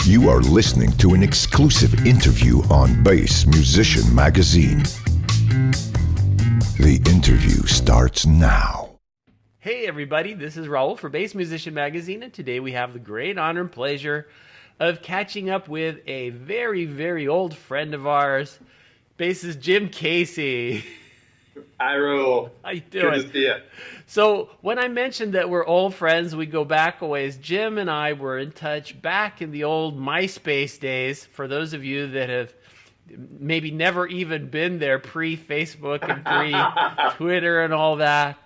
You are listening to an exclusive interview on Bass Musician Magazine. The interview starts now. Hey everybody, this is Raul for Bass Musician Magazine, and today we have the great honor and pleasure of catching up with a very, very old friend of ours, bassist Jim Casey. Hi, Raul. How you doing? Good to see you. So when I mentioned that we're old friends, we go back a ways. Jim and I were in touch back in the old MySpace days. For those of you that have maybe never even been there pre-Facebook and pre-Twitter and all that.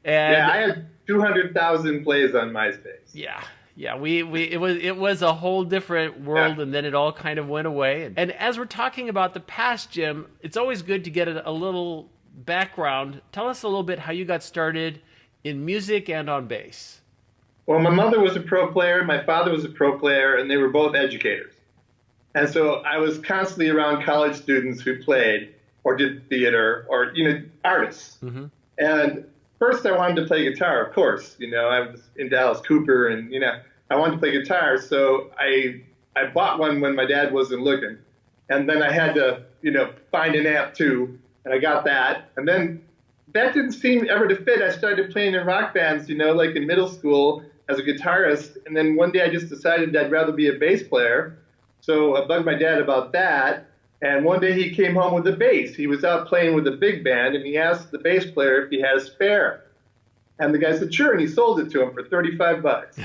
And yeah, I had 200,000 plays on MySpace. Yeah. It was a whole different world, and then it all kind of went away. And as we're talking about the past, Jim, it's always good to get a little background. Tell us a little bit how you got started in music and on bass. Well, my mother was a pro player, my father was a pro player, and they were both educators. And so I was constantly around college students who played or did theater or, artists. Mm-hmm. And first I wanted to play guitar, of course. I was in Dallas Cooper and, I wanted to play guitar. So I bought one when my dad wasn't looking. And then I had to, find an amp too. And I got that. And then that didn't seem ever to fit. I started playing in rock bands, like in middle school as a guitarist. And then one day I just decided I'd rather be a bass player. So I bugged my dad about that. And one day he came home with a bass. He was out playing with a big band, and he asked the bass player if he had a spare. And the guy said, sure, and he sold it to him for $35.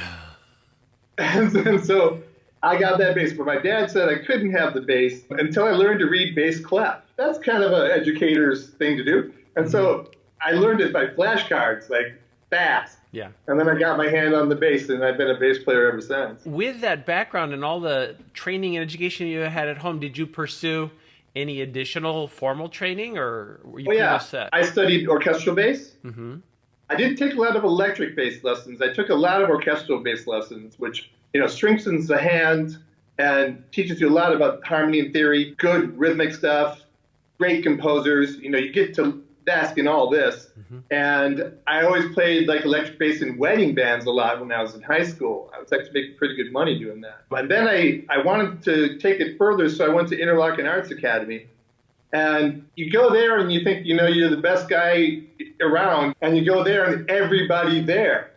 and so I got that bass. But my dad said I couldn't have the bass until I learned to read bass clef. That's kind of an educator's thing to do. And so I learned it by flashcards, like fast. Yeah. And then I got my hand on the bass, and I've been a bass player ever since. With that background and all the training and education you had at home, did you pursue any additional formal training, or were you kind of set? I studied orchestral bass. Mm-hmm. I didn't take a lot of electric bass lessons. I took a lot of orchestral bass lessons, which, strengthens the hand and teaches you a lot about harmony and theory, good rhythmic stuff, great composers. You get to bask in all this. Mm-hmm. And I always played like electric bass in wedding bands a lot when I was in high school. I was actually making pretty good money doing that. And then I wanted to take it further, so I went to Interlochen Arts Academy. And you go there and you think, you're the best guy around. And you go there and everybody there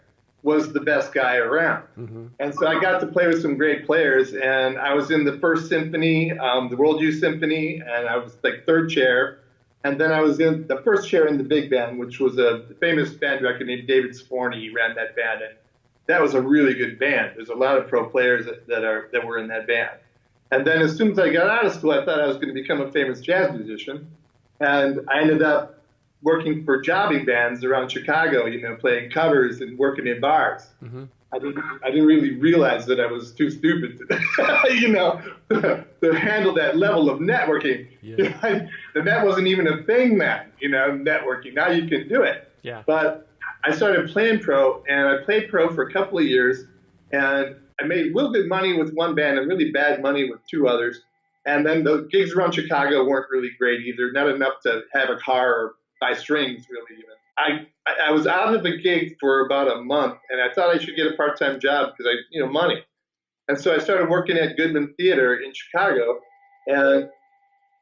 was the best guy around. Mm-hmm. And so I got to play with some great players. And I was in the first symphony, the World Youth Symphony, and I was like third chair. And then I was in the first chair in the big band, which was a famous band director named David Sforny. He ran that band, and that was a really good band. There's a lot of pro players that were in that band. And then as soon as I got out of school, I thought I was going to become a famous jazz musician. And I ended up working for jobbing bands around Chicago, playing covers and working in bars. Mm-hmm. I didn't really realize that I was too stupid to handle that level of networking. Yeah. That wasn't even a thing then, networking. Now you can do it. Yeah. But I started playing pro, and I played pro for a couple of years, and I made real good money with one band and really bad money with two others. And then the gigs around Chicago weren't really great either, not enough to have a car or buy strings really even. I was out of the gig for about a month, and I thought I should get a part-time job because money. And so I started working at Goodman Theater in Chicago, and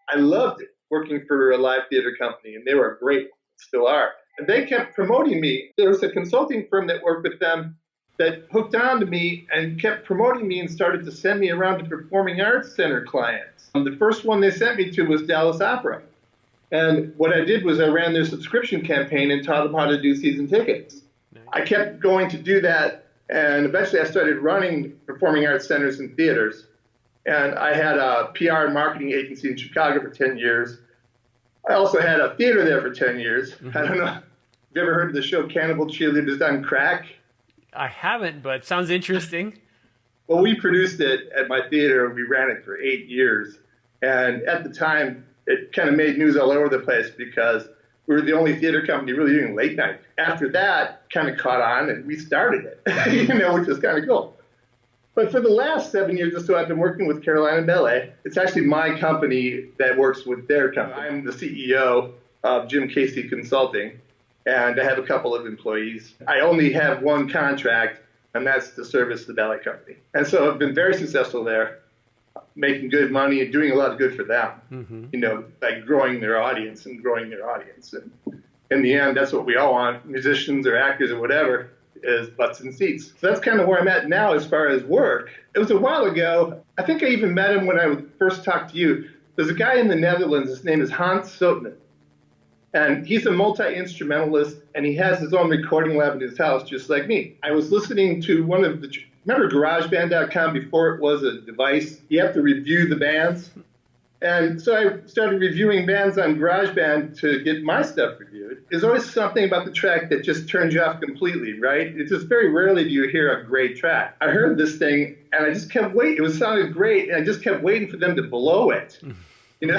I loved it, working for a live theater company, and they were great, still are. And they kept promoting me. There was a consulting firm that worked with them that hooked on to me and kept promoting me and started to send me around to Performing Arts Center clients. The first one they sent me to was Dallas Opera. And what I did was I ran their subscription campaign and taught them how to do season tickets. Nice. I kept going to do that, and eventually I started running performing arts centers and theaters. And I had a PR and marketing agency in Chicago for 10 years. I also had a theater there for 10 years. Mm-hmm. I don't know. Have you ever heard of the show Cannibal Cheerleaders on Crack? I haven't, but it sounds interesting. Well, we produced it at my theater. We ran it for 8 years. And at the time, it kind of made news all over the place because we were the only theater company really doing late night. After that, kind of caught on, and we started it, which is kind of cool. But for the last 7 years or so, I've been working with Carolina Ballet. It's actually my company that works with their company. I'm the CEO of Jim Casey Consulting, and I have a couple of employees. I only have one contract, and that's to service the ballet company. And so I've been very successful there. making good money and doing a lot of good for them, you know, like growing their audience. And in the end, that's what we all want, musicians or actors or whatever, is butts and seats. So that's kind of where I'm at now as far as work. It was a while ago. I think I even met him when I first talked to you. There's a guy in the Netherlands. His name is Hans Soetman. And he's a multi-instrumentalist, and he has his own recording lab in his house, just like me. I was listening to one of the, remember GarageBand.com before it was a device? You have to review the bands. And so I started reviewing bands on GarageBand to get my stuff reviewed. There's always something about the track that just turns you off completely, right? It's just very rarely do you hear a great track. I heard this thing, and I just kept waiting. It sounded great, and I just kept waiting for them to blow it. You know?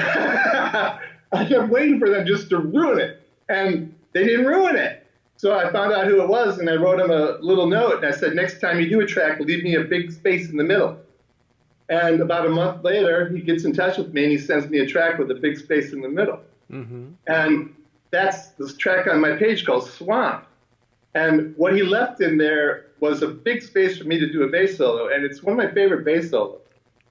I kept waiting for them just to ruin it, and they didn't ruin it. So I found out who it was, and I wrote him a little note, and I said, next time you do a track, leave me a big space in the middle. And about a month later, he gets in touch with me, and he sends me a track with a big space in the middle. And that's this track on my page called Swamp. And what he left in there was a big space for me to do a bass solo, and it's one of my favorite bass solos.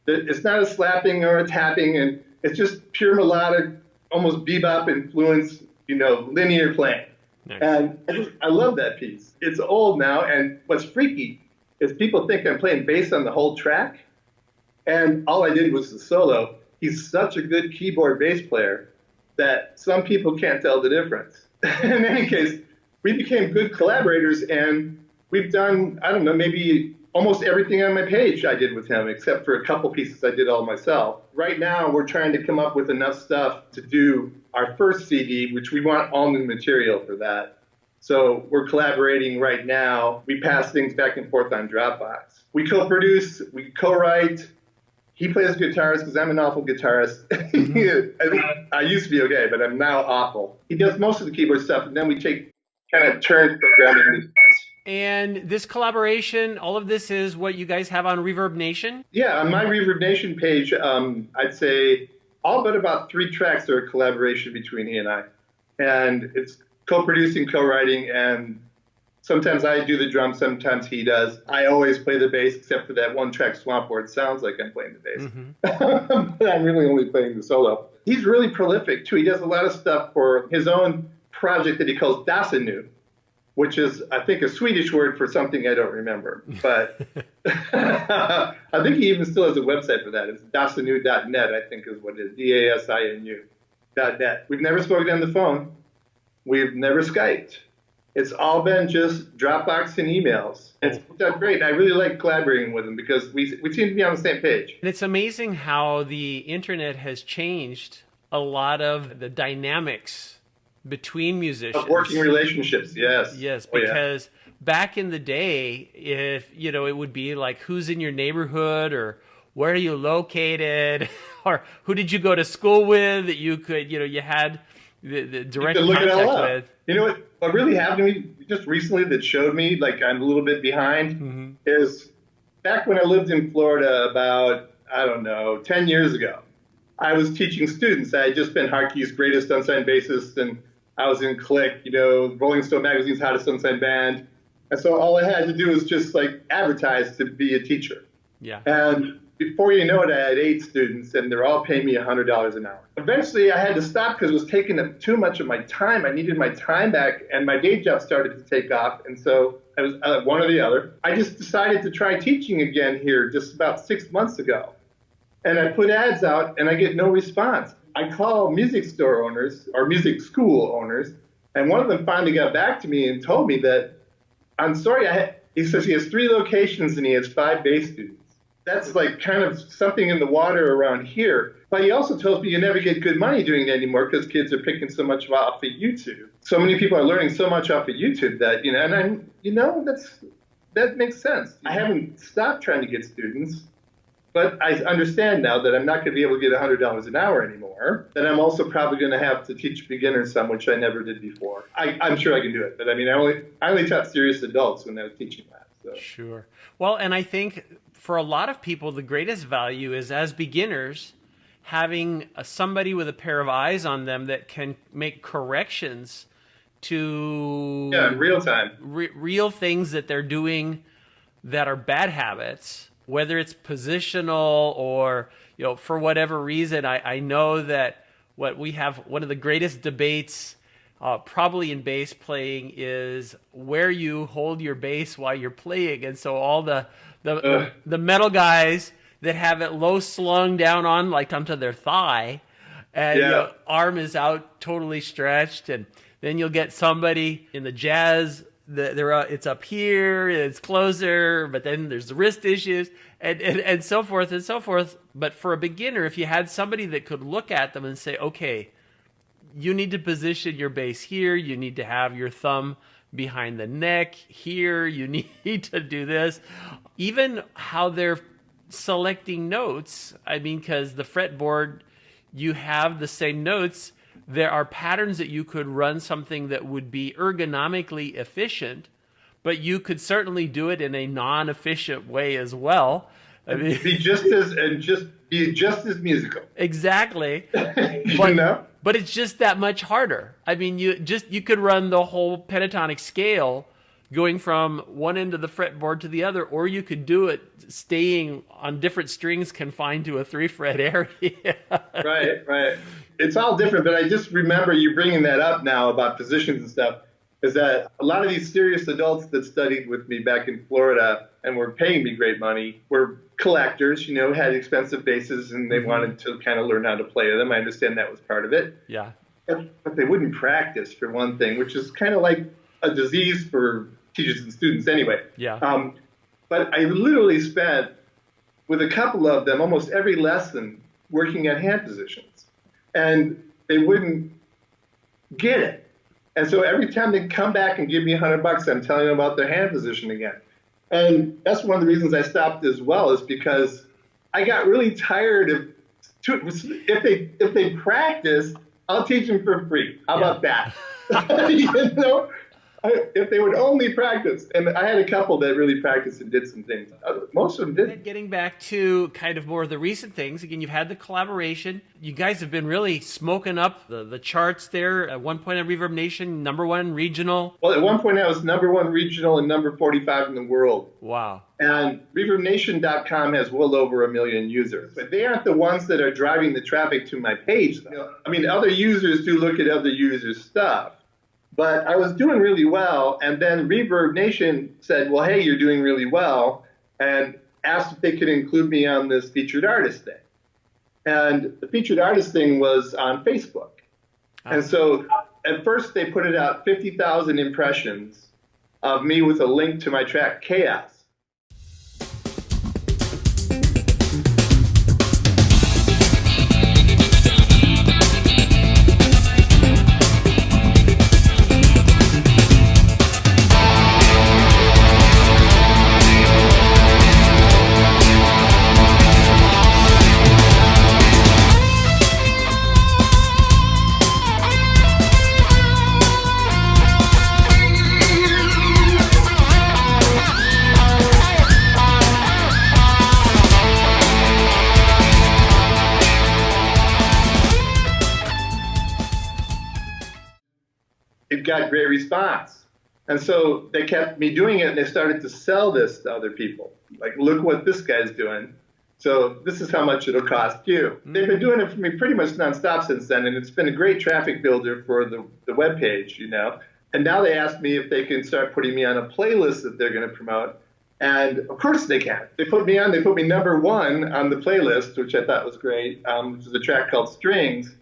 It's not a slapping or a tapping, and it's just pure melodic, almost bebop influence, you know, linear playing. Nice. And I love that piece. It's old now, and what's freaky is people think I'm playing bass on the whole track, and all I did was the solo. He's such a good keyboard bass player that some people can't tell the difference. In any case, we became good collaborators, and we've done, I don't know, maybe almost everything on my page I did with him, except for a couple pieces I did all myself. Right now, we're trying to come up with enough stuff to do our first CD, which we want all new material for that. So we're collaborating right now. We pass things back and forth on Dropbox. We co-produce, we co-write. He plays guitars because I'm an awful guitarist. I used to be okay, but I'm now awful. He does most of the keyboard stuff, and then we take kind of turns programming these parts. And this collaboration, all of this is what you guys have on Reverb Nation? Yeah, on my Reverb Nation page, I'd say all but about 3 tracks are a collaboration between he and I. And it's co-producing, co-writing, and sometimes I do the drums, sometimes he does. I always play the bass, except for that one track, Swamp, where it sounds like I'm playing the bass. But I'm really only playing the solo. He's really prolific, too. He does a lot of stuff for his own project that he calls Dasanu, which is, I think, a Swedish word for something I don't remember. But I think he even still has a website for that. It's dasanu.net, I think is what it is, DASINU.net. We've never spoken on the phone. We've never Skyped. It's all been just Dropbox and emails. It's done great. I really like collaborating with him because we seem to be on the same page. And it's amazing how the internet has changed a lot of the dynamics between musicians. Of working relationships, yes. Yes, because back in the day, if, you know, it would be like, who's in your neighborhood, or where are you located, or who did you go to school with, that you could, you know, you had the direct contact with. You know what really happened to me just recently that showed me, like, I'm a little bit behind, is back when I lived in Florida about, I don't know, 10 years ago, I was teaching students. I had just been Harkey's greatest unsigned bassist, and I was in Click, you know, Rolling Stone magazine's hottest unsigned band. And so all I had to do was just like advertise to be a teacher. Yeah. And before you know it, I had 8 students, and they're all paying me $100 an hour. Eventually, I had to stop because it was taking up too much of my time. I needed my time back, and my day job started to take off. And so I was one or the other. I just decided to try teaching again here just about 6 months ago. And I put ads out, and I get no response. I call music store owners or music school owners, and one of them finally got back to me and told me that, I'm sorry, he says he has 3 locations and he has 5 bass students. That's like kind of something in the water around here. But he also tells me you never get good money doing it anymore because kids are picking so much off of YouTube. So many people are learning so much off of YouTube that, you know, and I'm, you know, that makes sense. I haven't stopped trying to get students. But I understand now that I'm not going to be able to get $100 an hour anymore. That I'm also probably going to have to teach beginners some, which I never did before. I'm sure I can do it, but I mean, I only taught serious adults when I was teaching that. So. Sure. Well, and I think for a lot of people, the greatest value is, as beginners, having somebody with a pair of eyes on them that can make corrections to in real time, real things that they're doing that are bad habits. whether it's positional or, for whatever reason, I know that we have one of the greatest debates probably in bass playing is where you hold your bass while you're playing. And so all the metal guys that have it low slung down on like onto their thigh, and arm is out totally stretched, and then you'll get somebody in the jazz it's up here, it's closer, but then there's the wrist issues, and so forth and so forth. But for a beginner, if you had somebody that could look at them and say, okay, you need to position your bass here, you need to have your thumb behind the neck here, you need to do this. Even how they're selecting notes, because the fretboard, you have the same notes. There are patterns that you could run something that would be ergonomically efficient, but you could certainly do it in a non-efficient way as well. Be just as musical. Exactly. But But it's just that much harder. You could run the whole pentatonic scale going from one end of the fretboard to the other, or you could do it staying on different strings confined to a 3-fret area. Right. It's all different, but I just remember you bringing that up now about positions and stuff, is that a lot of these serious adults that studied with me back in Florida and were paying me great money were collectors, had expensive basses, and they wanted to kind of learn how to play them. I understand that was part of it. Yeah. But they wouldn't practice, for one thing, which is kind of like a disease for teachers and students anyway. Yeah. But I literally spent, with a couple of them, almost every lesson working at hand positions. And they wouldn't get it. And so every time they come back and give me $100, I'm telling them about their hand position again. And that's one of the reasons I stopped as well, is because I got really tired of, if they practice, I'll teach them for free. How about that? If they would only practice. And I had a couple that really practiced and did some things. Most of them didn't. Getting back to kind of more of the recent things, again, you've had the collaboration. You guys have been really smoking up the charts there. At one point on Reverb Nation, #1 regional. Well, at one point I was #1 regional and number 45 in the world. Wow. And ReverbNation.com has well over 1 million users. But they aren't the ones that are driving the traffic to my page, though. Other users do look at other users' stuff. But I was doing really well, and then Reverb Nation said, well, hey, you're doing really well, and asked if they could include me on this featured artist thing. And the featured artist thing was on Facebook. And so at first they put it out 50,000 impressions of me with a link to my track Chaos. It got great response. And so they kept me doing it, and they started to sell this to other people. Like, look what this guy's doing. So this is how much it'll cost you. They've been doing it for me pretty much nonstop since then, and it's been a great traffic builder for the webpage, And now they asked me if they can start putting me on a playlist that they're going to promote. And of course they can. They put me #1 on the playlist, which I thought was great, which is a track called Strings.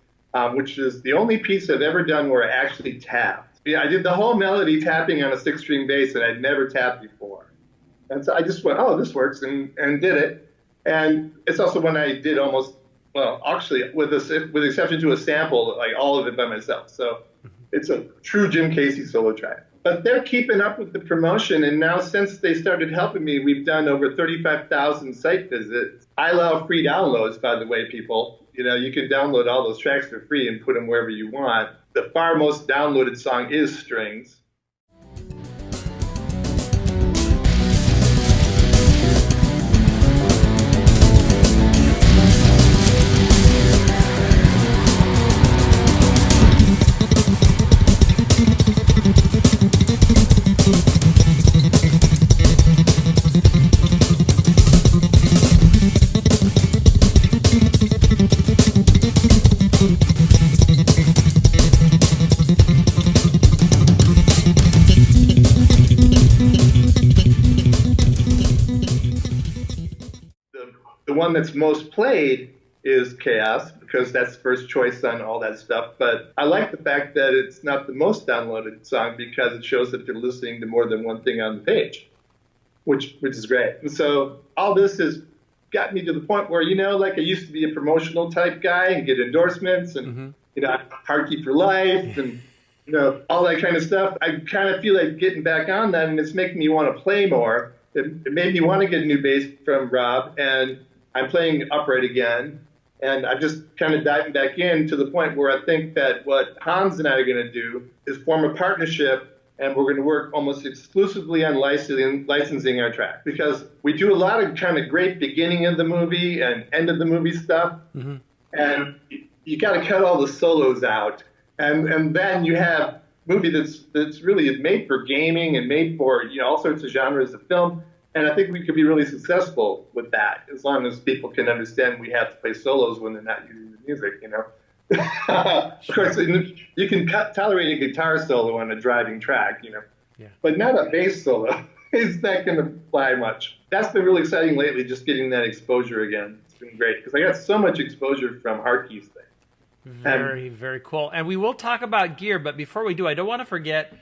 Which is the only piece I've ever done where I actually tapped. I did the whole melody tapping on a 6-string bass that I'd never tapped before. And so I just went, oh, this works, and did it. And it's also when I did actually, with exception to a sample, like all of it by myself. So it's a true Jim Casey solo track. But they're keeping up with the promotion, and now since they started helping me, we've done over 35,000 site visits. I allow free downloads, by the way, people. You can download all those tracks for free and put them wherever you want. The far most downloaded song is Strings. the one that's most played is Chaos, because that's first choice on all that stuff. But I like the fact that it's not the most downloaded song, because it shows that they're listening to more than one thing on the page, which is great. And so all this has got me to the point where, like I used to be a promotional type guy and get endorsements and, Hardkey for life and, all that kind of stuff. I kind of feel like getting back on that, and it's making me want to play more. It made me want to get a new bass from Rob, and I'm playing upright again. And I'm just kind of diving back in to the point where I think that what Hans and I are going to do is form a partnership, and we're going to work almost exclusively on licensing our track, because we do a lot of kind of great beginning of the movie and end of the movie stuff. Mm-hmm. And you got to cut all the solos out. And then you have a movie that's really made for gaming and made for, all sorts of genres of film. And I think we could be really successful with that, as long as people can understand we have to play solos when they're not using the music, Of course, you can tolerate a guitar solo on a driving track, Yeah. But not a bass solo. It's not going to fly much. That's been really exciting lately, just getting that exposure again. It's been great, because I got so much exposure from Hardkey's thing. Very, very cool. And we will talk about gear, but before we do, I don't want to forget,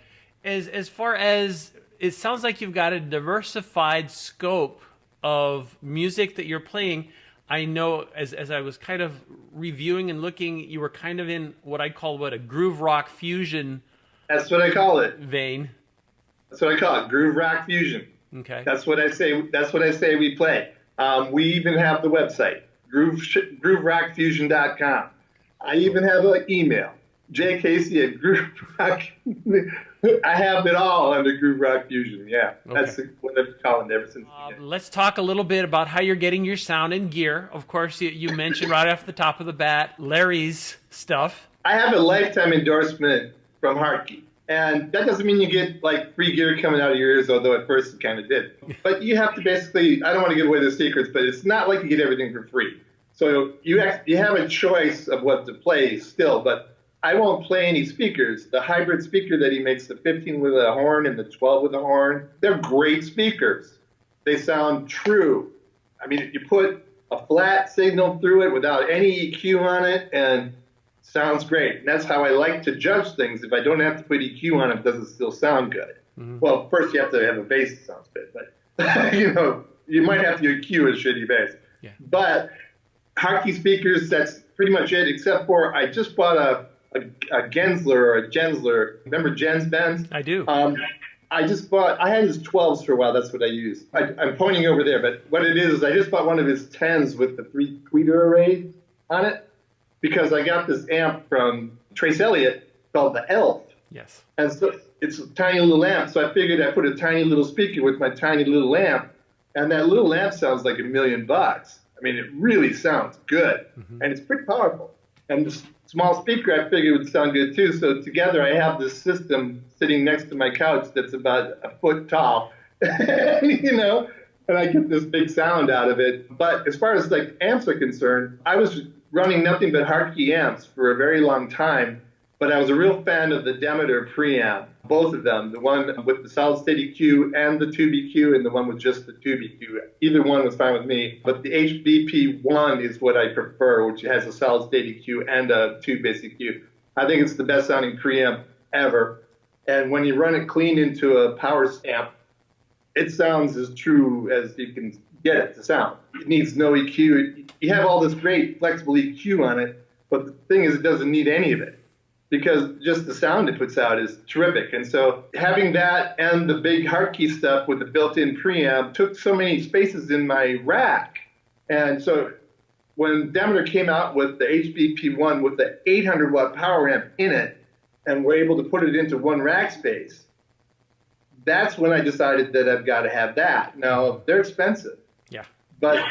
as far as it sounds like you've got a diversified scope of music that you're playing. I know as I was kind of reviewing and looking, you were kind of in what I call a groove rock fusion. That's what I call it. Vein. That's what I call it, groove rock fusion. Okay. That's what I say. That's what I say we play. We even have the website, grooverockfusion.com. I even have an email, jcasey@grooverock. I have it all under Groove Rock Fusion. Yeah, okay. That's what I've been calling it ever since. Let's talk a little bit about how you're getting your sound and gear. Of course, you mentioned right off the top of the bat Larry's stuff. I have a lifetime endorsement from Hardkey, and that doesn't mean you get like free gear coming out of your ears, although at first it kind of did. But you have to basically, I don't want to give away the secrets, but it's not like you get everything for free. So you have a choice of what to play still, but I won't play any speakers. The hybrid speaker that he makes, the 15 with a horn and the 12 with a horn, they're great speakers. They sound true. I mean, if you put a flat signal through it without any EQ on it, and it sounds great. And that's how I like to judge things. If I don't have to put EQ on it, does it still sound good? Mm-hmm. Well, first you have to have a bass that sounds good, but you might have to EQ a shitty bass. Yeah. But Hardkey speakers, that's pretty much it, except for I just bought a Gensler or a Gensler. Remember Jens Benz? I do. I had his 12s for a while. That's what I use. I'm pointing over there, but what it is I just bought one of his 10s with the 3 tweeter arrays on it, because I got this amp from Trace Elliott called the Elf. Yes. And so it's a tiny little amp. So I figured I'd put a tiny little speaker with my tiny little amp, and that little amp sounds like $1 million. I mean, it really sounds good, and it's pretty powerful. And this small speaker, I figured would sound good too. So together, I have this system sitting next to my couch that's about a foot tall, and I get this big sound out of it. But as far as like amps are concerned, I was running nothing but Hardkey amps for a very long time. But I was a real fan of the Demeter preamp, both of them, the one with the solid-state EQ and the tube EQ, and the one with just the tube EQ. Either one was fine with me, but the HBP1 is what I prefer, which has a solid-state EQ and a tube-based EQ. I think it's the best-sounding preamp ever, and when you run it clean into a power amp, it sounds as true as you can get it to sound. It needs no EQ. You have all this great flexible EQ on it, but the thing is it doesn't need any of it, because just the sound it puts out is terrific. And so having that and the big Hardkey stuff with the built-in preamp took so many spaces in my rack. And so when Demeter came out with the HBP1 with the 800-watt power amp in it, and we're able to put it into one rack space, that's when I decided that I've got to have that. Now, they're expensive. Yeah. But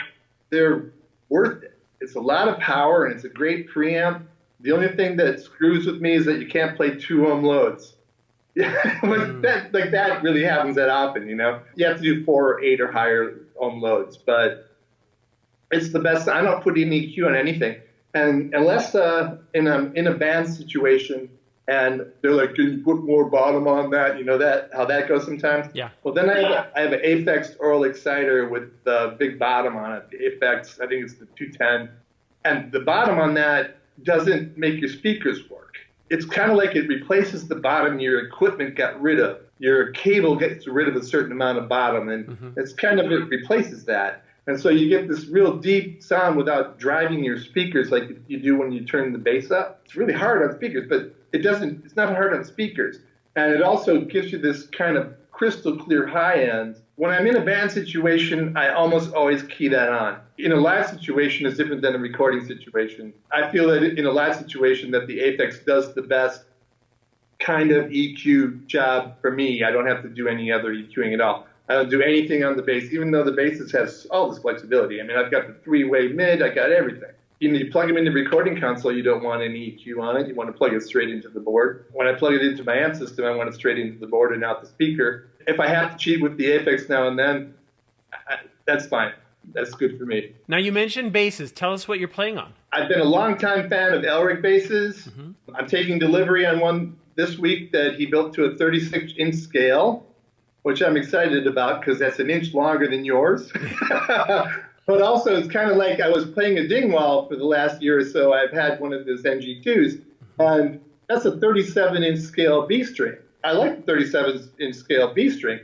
they're worth it. It's a lot of power, and it's a great preamp. The only thing that screws with me is that you can't play 2 ohm loads. That really happens that often, You have to do 4 or 8 or higher ohm loads, but it's the best. I don't put any EQ on anything, and unless in a band situation And they're like, can you put more bottom on that? You know that how that goes sometimes? Yeah. Well, then I have an Aphex oral exciter with the big bottom on it. The Aphex, I think it's the 210. And the bottom on that doesn't make your speakers work. It's kind of like it replaces the bottom your equipment got rid of. Your cable gets rid of a certain amount of bottom, and it's kind of, it replaces that. And so you get this real deep sound without driving your speakers like you do when you turn the bass up. It's really hard on speakers, but it's not hard on speakers. And it also gives you this kind of crystal clear high end. When I'm in a band situation, I almost always key that on. In a live situation, it's different than a recording situation. I feel that in a live situation that the Aphex does the best kind of EQ job for me. I don't have to do any other EQing at all. I don't do anything on the bass, even though the basses has all this flexibility. I mean, I've got the three-way mid, I got everything. You plug them in the recording console, you don't want any EQ on it. You want to plug it straight into the board. When I plug it into my amp system, I want it straight into the board and out the speaker. If I have to cheat with the Aphex now and then, that's fine. That's good for me. Now, you mentioned basses. Tell us what you're playing on. I've been a longtime fan of Elric basses. I'm taking delivery on one this week that he built to a 36-inch scale, which I'm excited about because that's an inch longer than yours. But also, it's kind of like I was playing a Dingwall for the last year or so. I've had one of those NG2s, and that's a 37-inch scale B string. I like the 37-inch scale B string,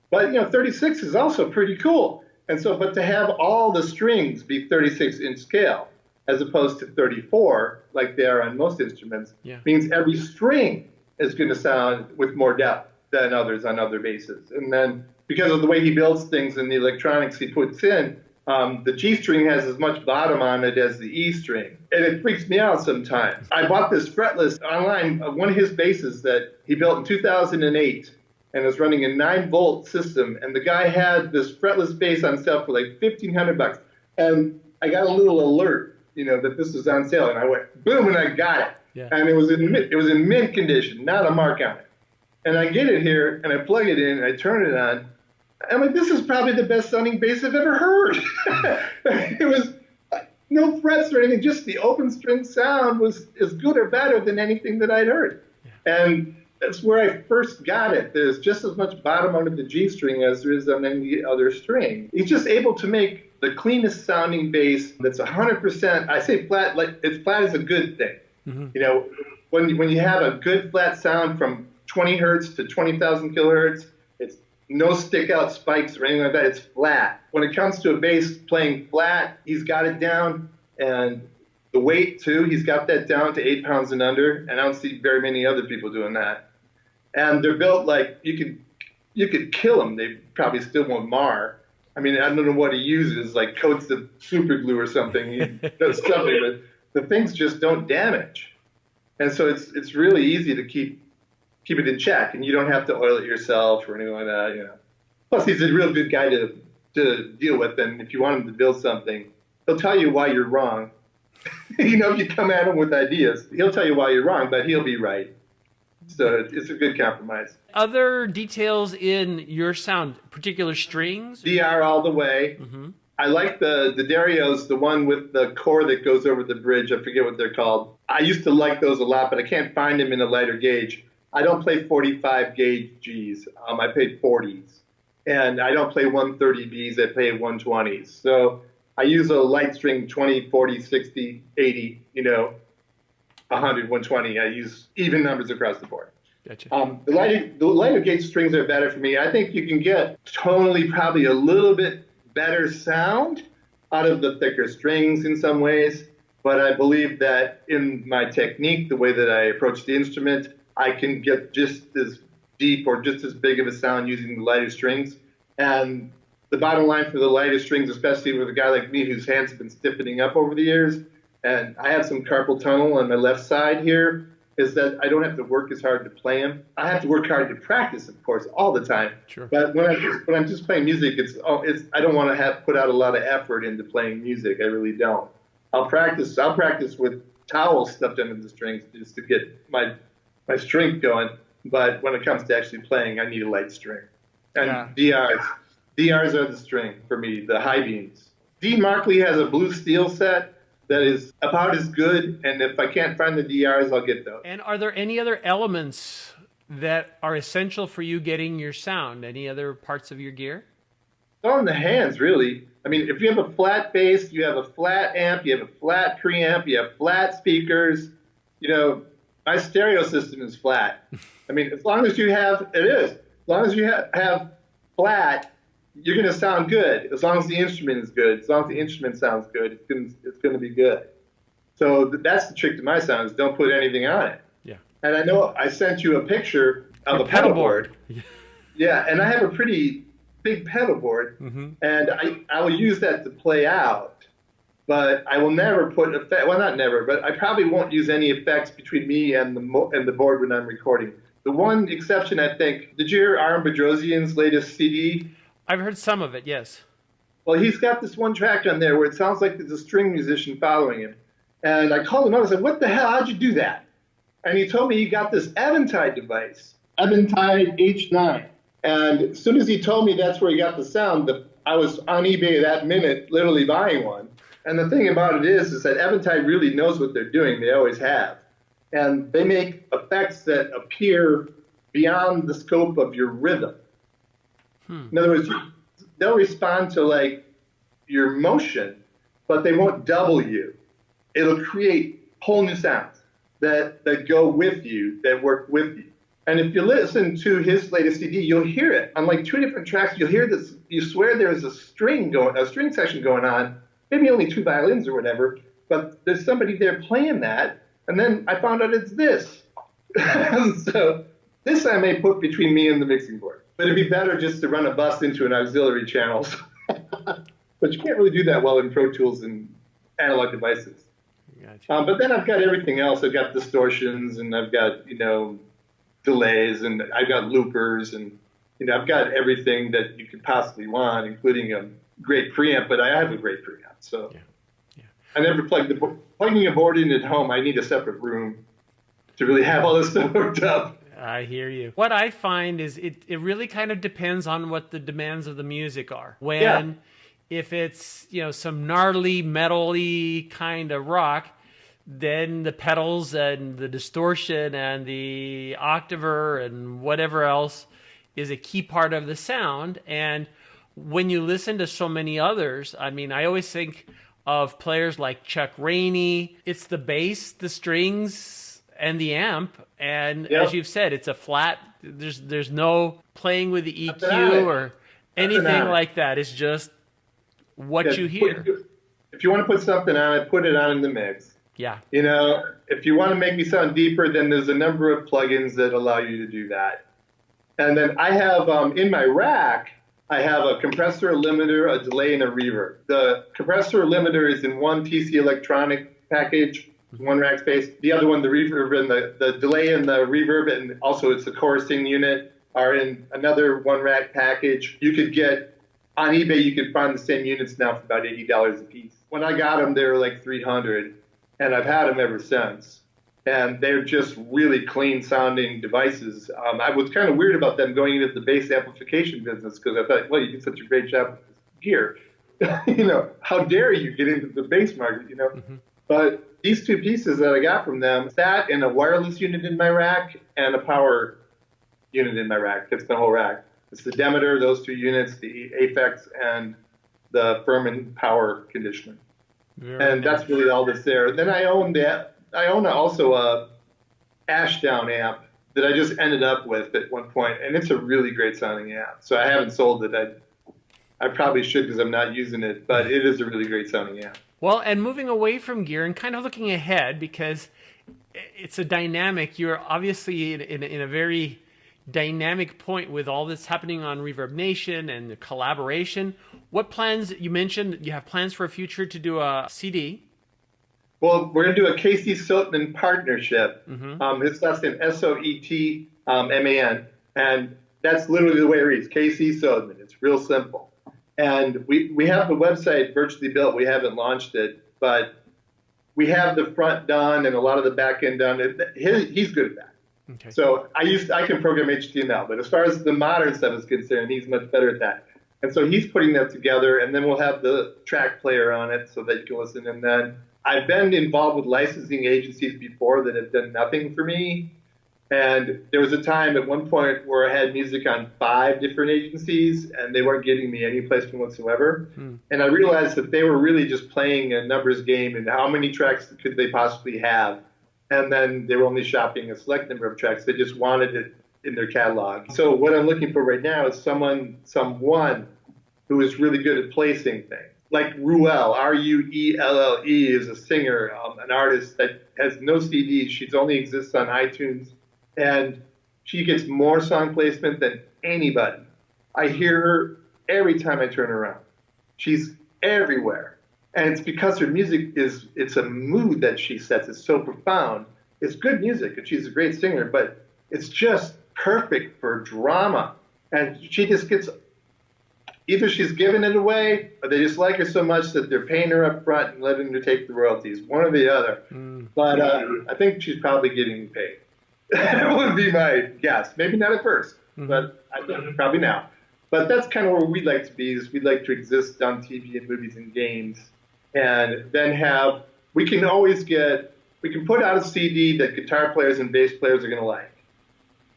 but 36 is also pretty cool. And so, but to have all the strings be 36-inch scale as opposed to 34, like they are on most instruments, means every string is going to sound with more depth than others on other basses. And then because of the way he builds things and the electronics he puts in, the G string has as much bottom on it as the E string. And it freaks me out sometimes. I bought this fretless online, one of his basses that he built in 2008, and was running a 9-volt system. And the guy had this fretless bass on sale for like $1,500. And I got a little alert, that this was on sale. And I went, boom, and I got it. Yeah. And it was in mint condition, not a mark on it. And I get it here, and I plug it in, and I turn it on. I'm like, this is probably the best sounding bass I've ever heard. It was no frets or anything, just the open string sound was as good or better than anything that I'd heard. Yeah. And that's where I first got it. There's just as much bottom under the G string as there is on any other string. He's just able to make the cleanest sounding bass that's 100%, I say flat, like it's flat is a good thing. When you have a good flat sound from 20 hertz to 20,000 kilohertz, it's no stick out spikes or anything like that. It's flat. When it comes to a bass playing flat, he's got it down, and the weight too, he's got that down to 8 pounds and under, and I don't see very many other people doing that. And they're built like you could kill them. They probably still won't mar. I mean, I don't know what he uses, like coats of super glue or something. He does something, but the things just don't damage. And so it's really easy to keep it in check, and you don't have to oil it yourself or anything like that. Plus, he's a real good guy to deal with, and if you want him to build something, he'll tell you why you're wrong. If you come at him with ideas, he'll tell you why you're wrong, but he'll be right. So it's a good compromise. Other details in your sound, particular strings? DR all the way. I like the Darios, the one with the core that goes over the bridge. I forget what they're called. I used to like those a lot, but I can't find them in a lighter gauge. I don't play 45 gauge Gs. I play 40s. And I don't play 130 Bs. I play 120s. So I use a light string 20, 40, 60, 80, 100, 120. I use even numbers across the board. Gotcha. The lighter gauge strings are better for me. I think you can get tonally probably a little bit better sound out of the thicker strings in some ways, but I believe that in my technique, the way that I approach the instrument, I can get just as deep or just as big of a sound using the lighter strings. And the bottom line for the lighter strings, especially with a guy like me whose hands have been stiffening up over the years, and I have some carpal tunnel on my left side here, is that I don't have to work as hard to play them. I have to work hard to practice, of course, all the time. Sure. But when I'm just playing music, I don't want to put out a lot of effort into playing music. I really don't. I'll practice with towels stuffed under the strings just to get my strength going. But when it comes to actually playing, I need a light string. And DRs are the string for me, the high beams. D. Markley has a blue steel set. that is about as good. And if I can't find the DRs, I'll get those. And are there any other elements that are essential for you getting your sound? Any other parts of your gear? It's all in the hands, really. I mean, if you have a flat bass, you have a flat amp, you have a flat preamp, you have flat speakers. You know, my stereo system is flat. I mean, as long as you have, it is. As long as you have flat, you're going to sound good. As long as the instrument is good, as long as the instrument sounds good, it's going to be good. So that's the trick to my sound, is don't put anything on it. Yeah. And I know I sent you a picture of a pedal board. Yeah, and I have a pretty big pedal board, and I will use that to play out. But I will never put effect. Well, not never, but I probably won't use any effects between me and the board when I'm recording. The one exception, I think, did you hear Aaron Bedrosian's latest CD? I've heard some of it, yes. Well, he's got this one track on there where it sounds like there's a string musician following him. And I called him up and said, "What the hell? How'd you do that?" And he told me he got this Eventide device, Eventide H9. And as soon as he told me that's where he got the sound, I was on eBay that minute, literally buying one. And the thing about it is that Eventide really knows what they're doing. They always have. And they make effects that appear beyond the scope of your rhythm. In other words, they'll respond to like your motion, but they won't double you. It'll create whole new sounds that go with you, that work with you. And if you listen to his latest CD, you'll hear it. On like 2 different tracks, you'll hear this. You swear there's a string section going on, maybe only 2 violins or whatever, but there's somebody there playing that. And then I found out it's this. So this I may put between me and the mixing board. But it'd be better just to run a bus into an auxiliary channel. But you can't really do that well in Pro Tools and analog devices. Gotcha. But then I've got everything else. I've got distortions, and I've got, delays, and I've got loopers, and, I've got everything that you could possibly want, including a great preamp, but I have a great preamp. So I never plugging a board in at home. I need a separate room to really have all this stuff hooked up. I hear you. What I find is it really kind of depends on what the demands of the music are. If it's, some gnarly, metal-y kind of rock, then the pedals and the distortion and the octaver and whatever else is a key part of the sound. And when you listen to so many others, I mean, I always think of players like Chuck Rainey. It's the bass, the strings, and the amp, and as you've said, it's a flat. There's no playing with the EQ or anything like that. It's just what you hear. If you want to put something on it, put it on in the mix. Yeah. If you want to make me sound deeper, then there's a number of plugins that allow you to do that. And then I have in my rack, I have a compressor, a limiter, a delay, and a reverb. The compressor limiter is in one TC Electronic package. One rack space. The other one, the reverb and the delay and the reverb, and also it's the chorusing unit, are in another one rack package. You could get, on eBay, you could find the same units now for about $80 a piece. When I got them, they were like $300, and I've had them ever since. And they're just really clean sounding devices. I was kind of weird about them going into the bass amplification business because I thought, well, you did such a great job with this gear. How dare you get into the bass market, But these 2 pieces that I got from them, that and a wireless unit in my rack and a power unit in my rack. That's the whole rack. It's the Demeter, those 2 units, the Aphex, and the Furman power conditioner. That's really all that's there. Then I own also a Ashdown amp that I just ended up with at one point, and it's a really great sounding amp. So I haven't sold it. I probably should because I'm not using it, but it is a really great sounding amp. Well, and moving away from gear and kind of looking ahead, because it's a dynamic, you're obviously in a very dynamic point with all that's happening on Reverb Nation and the collaboration. What plans, you mentioned you have plans for a future to do a CD. Well, we're going to do a Casey Soetman partnership. His last name, Soetman, and that's literally the way it reads, Casey Soetman. It's real simple. And we have the website virtually built. We haven't launched it, but we have the front done and a lot of the back end done. He's good at that. Okay. So I can program HTML, but as far as the modern stuff is concerned, he's much better at that. And so he's putting that together, and then we'll have the track player on it so that you can listen. And then I've been involved with licensing agencies before that have done nothing for me. And there was a time at one point where I had music on 5 different agencies, and they weren't giving me any placement whatsoever. And I realized that they were really just playing a numbers game, and how many tracks could they possibly have? And then they were only shopping a select number of tracks. They just wanted it in their catalog. So what I'm looking for right now is someone who is really good at placing things. Like Ruel, Ruelle, is a singer, an artist that has no CDs. She only exists on iTunes. And she gets more song placement than anybody. I hear her every time I turn around. She's everywhere. And it's because her music it's a mood that she sets. It's so profound. It's good music, and she's a great singer, but it's just perfect for drama. And she just gets, either she's giving it away, or they just like her so much that they're paying her up front and letting her take the royalties, one or the other. But I think she's probably getting paid. That would be my guess. Maybe not at first, but I think probably now. But that's kind of where we'd like to be, is we'd like to exist on TV and movies and games, and then we can put out a CD that guitar players and bass players are going to like.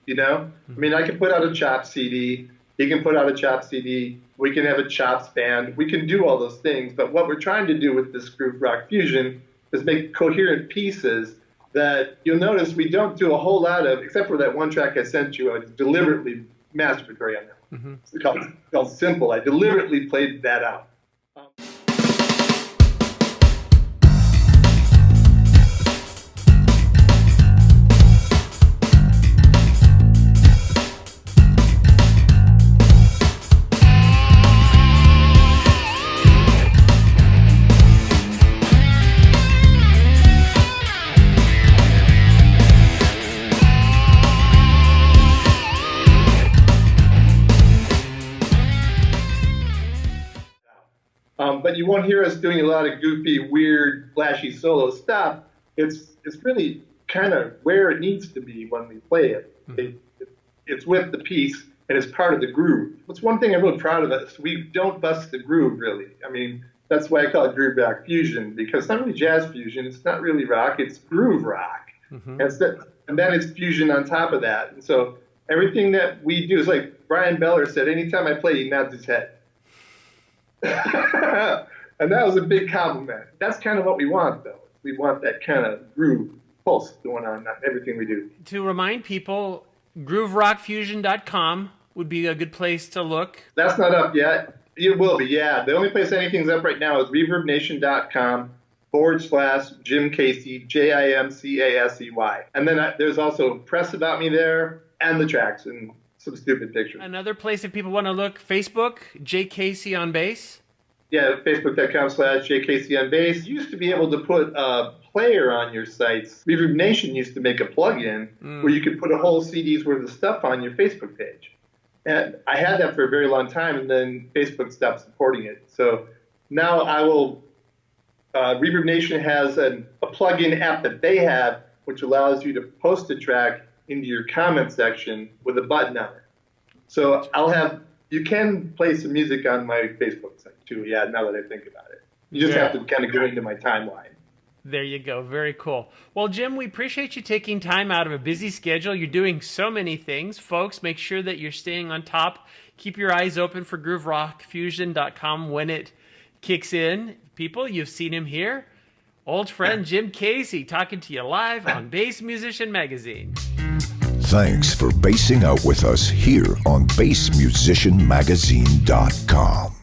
You know? I mean, I can put out a Chops CD. He can put out a Chops CD. We can have a Chops band. We can do all those things. But what we're trying to do with this Groove Rock Fusion is make coherent pieces that you'll notice we don't do a whole lot of, except for that one track I sent you. I was deliberately masturbatory on that one. It's called Simple. I deliberately played that out. But you won't hear us doing a lot of goofy, weird, flashy solo stuff. It's really kind of where it needs to be when we play it. It's with the piece, and it's part of the groove. That's one thing I'm really proud of us. We don't bust the groove, really. I mean, that's why I call it Groove Rock Fusion, because it's not really jazz fusion. It's not really rock. It's groove rock. And then it's fusion on top of that. And so everything that we do is like Brian Beller said, anytime I play, he nods his head. And that was a big compliment. That's kind of what we want, though. We want that kind of groove pulse going on everything we do. To remind people, grooverockfusion.com would be a good place to look. That's not up yet. It will be, yeah. The only place anything's up right now is reverbnation.com/Jim Casey, JimCasey. And then there's also press about me there and the tracks and some stupid pictures. Another place if people want to look, Facebook, J. Casey on bass. Yeah, facebook.com/J. Casey on bass. You used to be able to put a player on your sites. Reverb Nation used to make a plug-in where you could put a whole CD's worth of stuff on your Facebook page. And I had that for a very long time, and then Facebook stopped supporting it. So now I will, Reverb Nation has a plug-in app that they have, which allows you to post a track into your comment section with a button on it. So you can play some music on my Facebook site too, yeah, now that I think about it. You just have to kind of go into my timeline. There you go. Very cool. Well, Jim, we appreciate you taking time out of a busy schedule. You're doing so many things. Folks, make sure that you're staying on top. Keep your eyes open for grooverockfusion.com when it kicks in. People, you've seen him here. Old friend Jim Casey talking to you live on Bass Musician Magazine. Thanks for bassing out with us here on BassMusicianMagazine.com.